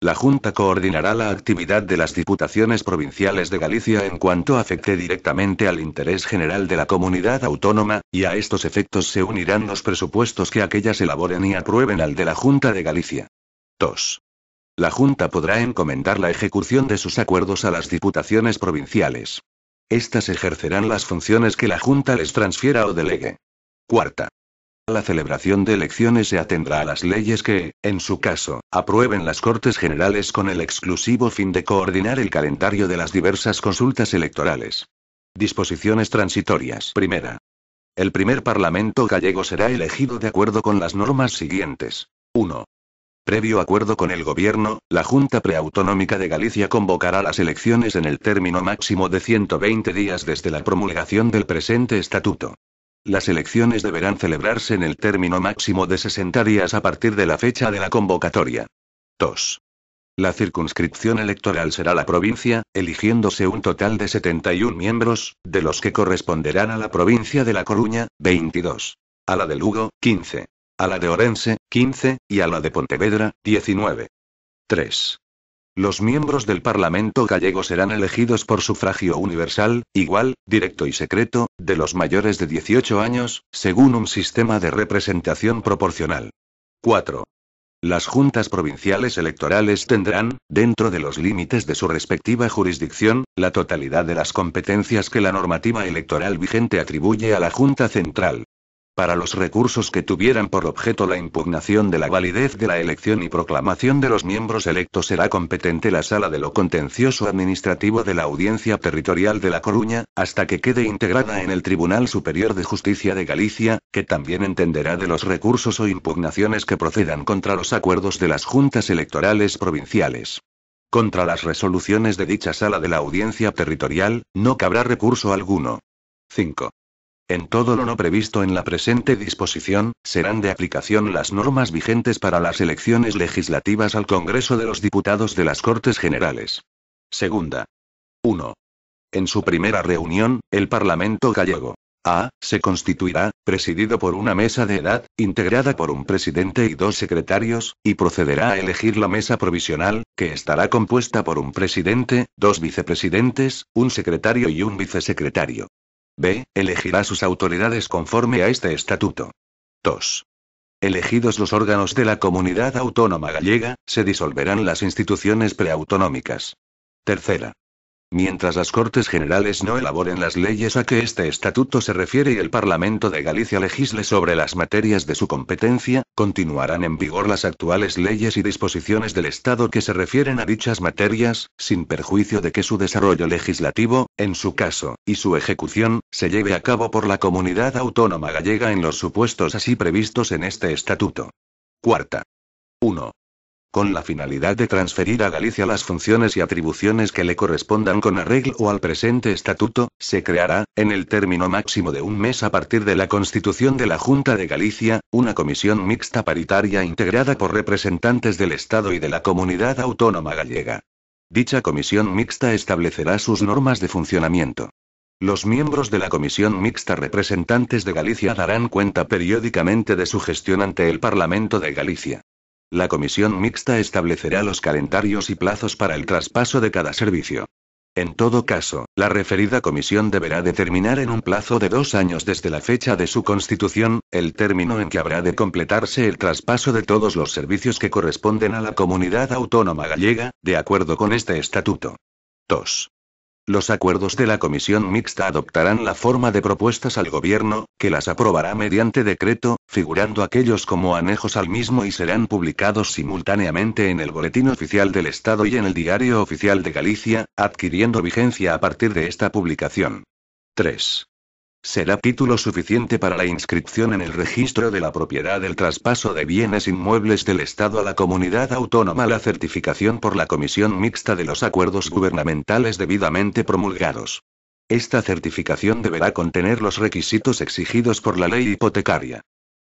Speaker 1: La Junta coordinará la actividad de las diputaciones provinciales de Galicia en cuanto afecte directamente al interés general de la comunidad autónoma, y a estos efectos se unirán los presupuestos que aquellas elaboren y aprueben al de la Junta de Galicia. 2. La Junta podrá encomendar la ejecución de sus acuerdos a las diputaciones provinciales. Estas ejercerán las funciones que la Junta les transfiera o delegue. Cuarta. La celebración de elecciones se atendrá a las leyes que, en su caso, aprueben las Cortes Generales con el exclusivo fin de coordinar el calendario de las diversas consultas electorales. Disposiciones transitorias. Primera. El primer Parlamento gallego será elegido de acuerdo con las normas siguientes. 1. Previo acuerdo con el Gobierno, la Junta Preautonómica de Galicia convocará las elecciones en el término máximo de 120 días desde la promulgación del presente estatuto. Las elecciones deberán celebrarse en el término máximo de 60 días a partir de la fecha de la convocatoria. 2. La circunscripción electoral será la provincia, eligiéndose un total de 71 miembros, de los que corresponderán a la provincia de La Coruña, 22. A la de Lugo, 15. A la de Orense, 15, y a la de Pontevedra, 19. 3. Los miembros del Parlamento gallego serán elegidos por sufragio universal, igual, directo y secreto, de los mayores de 18 años, según un sistema de representación proporcional. 4. Las juntas provinciales electorales tendrán, dentro de los límites de su respectiva jurisdicción, la totalidad de las competencias que la normativa electoral vigente atribuye a la Junta Central. Para los recursos que tuvieran por objeto la impugnación de la validez de la elección y proclamación de los miembros electos será competente la Sala de lo Contencioso Administrativo de la Audiencia Territorial de La Coruña, hasta que quede integrada en el Tribunal Superior de Justicia de Galicia, que también entenderá de los recursos o impugnaciones que procedan contra los acuerdos de las juntas electorales provinciales. Contra las resoluciones de dicha Sala de la Audiencia Territorial, no cabrá recurso alguno. 5. En todo lo no previsto en la presente disposición, serán de aplicación las normas vigentes para las elecciones legislativas al Congreso de los Diputados de las Cortes Generales. Segunda. 1. En su primera reunión, el Parlamento gallego A. Se constituirá, presidido por una mesa de edad, integrada por un presidente y 2 secretarios, y procederá a elegir la mesa provisional, que estará compuesta por un presidente, 2 vicepresidentes, un secretario y un vicesecretario. B. Elegirá sus autoridades conforme a este estatuto. 2. Elegidos los órganos de la Comunidad Autónoma Gallega, se disolverán las instituciones preautonómicas. Tercera. Mientras las Cortes Generales no elaboren las leyes a que este estatuto se refiere y el Parlamento de Galicia legisle sobre las materias de su competencia, continuarán en vigor las actuales leyes y disposiciones del Estado que se refieren a dichas materias, sin perjuicio de que su desarrollo legislativo, en su caso, y su ejecución, se lleve a cabo por la Comunidad Autónoma Gallega en los supuestos así previstos en este estatuto. Cuarta. 1. Con la finalidad de transferir a Galicia las funciones y atribuciones que le correspondan con arreglo al presente estatuto, se creará, en el término máximo de un mes a partir de la constitución de la Junta de Galicia, una comisión mixta paritaria integrada por representantes del Estado y de la Comunidad Autónoma Gallega. Dicha comisión mixta establecerá sus normas de funcionamiento. Los miembros de la comisión mixta representantes de Galicia darán cuenta periódicamente de su gestión ante el Parlamento de Galicia. La comisión mixta establecerá los calendarios y plazos para el traspaso de cada servicio. En todo caso, la referida comisión deberá determinar en un plazo de 2 años desde la fecha de su constitución, el término en que habrá de completarse el traspaso de todos los servicios que corresponden a la Comunidad Autónoma Gallega, de acuerdo con este estatuto. 2. Los acuerdos de la comisión mixta adoptarán la forma de propuestas al gobierno, que las aprobará mediante decreto, figurando aquellos como anejos al mismo y serán publicados simultáneamente en el Boletín Oficial del Estado y en el Diario Oficial de Galicia, adquiriendo vigencia a partir de esta publicación. 3. Será título suficiente para la inscripción en el registro de la propiedad del traspaso de bienes inmuebles del Estado a la comunidad autónoma la certificación por la comisión mixta de los acuerdos gubernamentales debidamente promulgados. Esta certificación deberá contener los requisitos exigidos por la ley hipotecaria.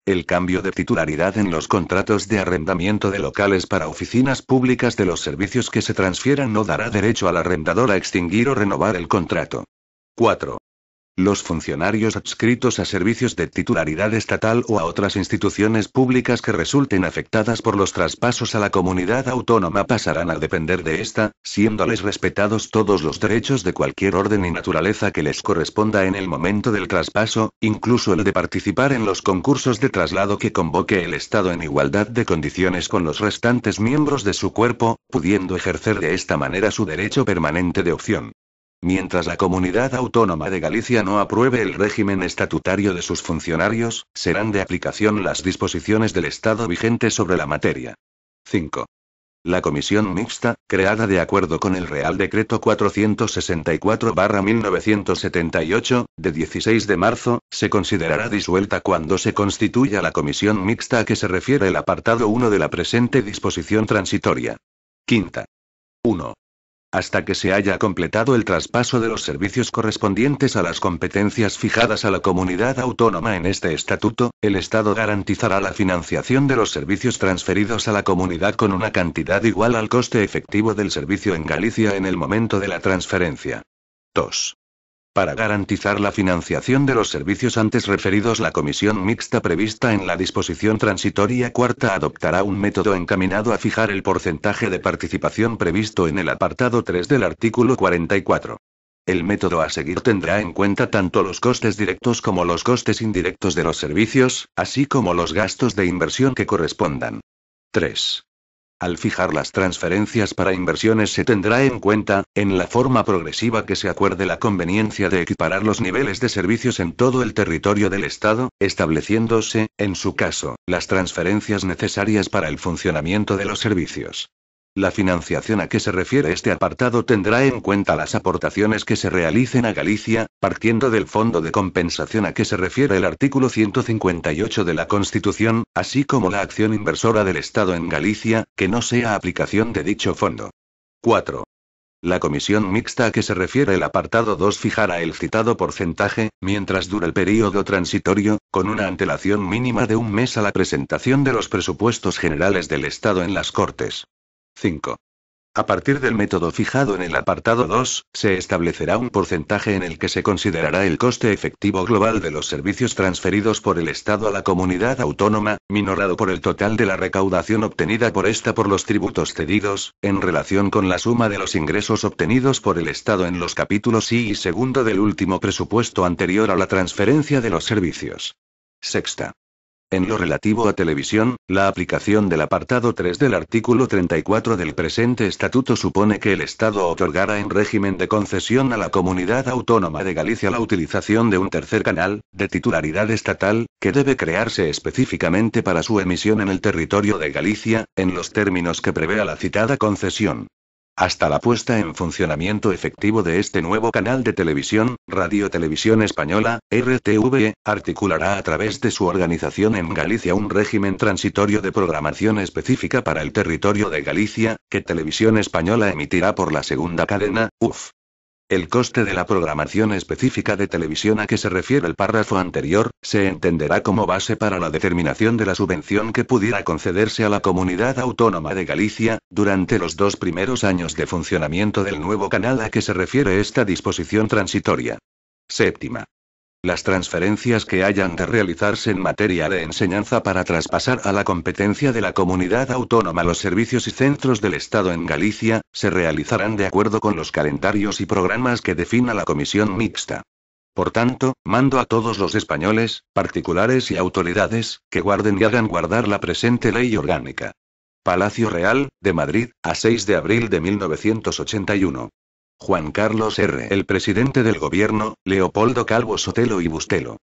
Speaker 1: El cambio de titularidad en los contratos de arrendamiento de locales para oficinas públicas de los servicios que se transfieran no dará derecho al arrendador a extinguir o renovar el contrato. 4. Los funcionarios adscritos a servicios de titularidad estatal o a otras instituciones públicas que resulten afectadas por los traspasos a la comunidad autónoma pasarán a depender de esta, siéndoles respetados todos los derechos de cualquier orden y naturaleza que les corresponda en el momento del traspaso, incluso el de participar en los concursos de traslado que convoque el Estado en igualdad de condiciones con los restantes miembros de su cuerpo, pudiendo ejercer de esta manera su derecho permanente de opción. Mientras la Comunidad Autónoma de Galicia no apruebe el régimen estatutario de sus funcionarios, serán de aplicación las disposiciones del Estado vigentes sobre la materia. 5. La comisión mixta, creada de acuerdo con el Real Decreto 464/1978, de 16 de marzo, se considerará disuelta cuando se constituya la comisión mixta a que se refiere el apartado 1 de la presente disposición transitoria. Quinta. 1. Hasta que se haya completado el traspaso de los servicios correspondientes a las competencias fijadas a la comunidad autónoma en este estatuto, el Estado garantizará la financiación de los servicios transferidos a la comunidad con una cantidad igual al coste efectivo del servicio en Galicia en el momento de la transferencia. 2. Para garantizar la financiación de los servicios antes referidos, la comisión mixta prevista en la disposición transitoria cuarta adoptará un método encaminado a fijar el porcentaje de participación previsto en el apartado 3 del artículo 44. El método a seguir tendrá en cuenta tanto los costes directos como los costes indirectos de los servicios, así como los gastos de inversión que correspondan. 3. Al fijar las transferencias para inversiones se tendrá en cuenta, en la forma progresiva que se acuerde, la conveniencia de equiparar los niveles de servicios en todo el territorio del Estado, estableciéndose, en su caso, las transferencias necesarias para el funcionamiento de los servicios. La financiación a que se refiere este apartado tendrá en cuenta las aportaciones que se realicen a Galicia, partiendo del fondo de compensación a que se refiere el artículo 158 de la Constitución, así como la acción inversora del Estado en Galicia, que no sea aplicación de dicho fondo. 4. La comisión mixta a que se refiere el apartado 2 fijará el citado porcentaje, mientras dura el período transitorio, con una antelación mínima de un mes a la presentación de los presupuestos generales del Estado en las Cortes. 5. A partir del método fijado en el apartado 2, se establecerá un porcentaje en el que se considerará el coste efectivo global de los servicios transferidos por el Estado a la comunidad autónoma, minorado por el total de la recaudación obtenida por esta por los tributos cedidos, en relación con la suma de los ingresos obtenidos por el Estado en los capítulos I y segundo del último presupuesto anterior a la transferencia de los servicios. Sexta. En lo relativo a televisión, la aplicación del apartado 3 del artículo 34 del presente estatuto supone que el Estado otorgará en régimen de concesión a la Comunidad Autónoma de Galicia la utilización de un tercer canal, de titularidad estatal, que debe crearse específicamente para su emisión en el territorio de Galicia, en los términos que prevea la citada concesión. Hasta la puesta en funcionamiento efectivo de este nuevo canal de televisión, Radio Televisión Española, RTV, articulará a través de su organización en Galicia un régimen transitorio de programación específica para el territorio de Galicia, que Televisión Española emitirá por la segunda cadena, UF. El coste de la programación específica de televisión a que se refiere el párrafo anterior, se entenderá como base para la determinación de la subvención que pudiera concederse a la Comunidad Autónoma de Galicia, durante los 2 primeros años de funcionamiento del nuevo canal a que se refiere esta disposición transitoria. Séptima. Las transferencias que hayan de realizarse en materia de enseñanza para traspasar a la competencia de la comunidad autónoma los servicios y centros del Estado en Galicia, se realizarán de acuerdo con los calendarios y programas que defina la Comisión Mixta. Por tanto, mando a todos los españoles, particulares y autoridades, que guarden y hagan guardar la presente ley orgánica. Palacio Real, de Madrid, a 6 de abril de 1981. Juan Carlos R. El presidente del gobierno, Leopoldo Calvo Sotelo y Bustelo.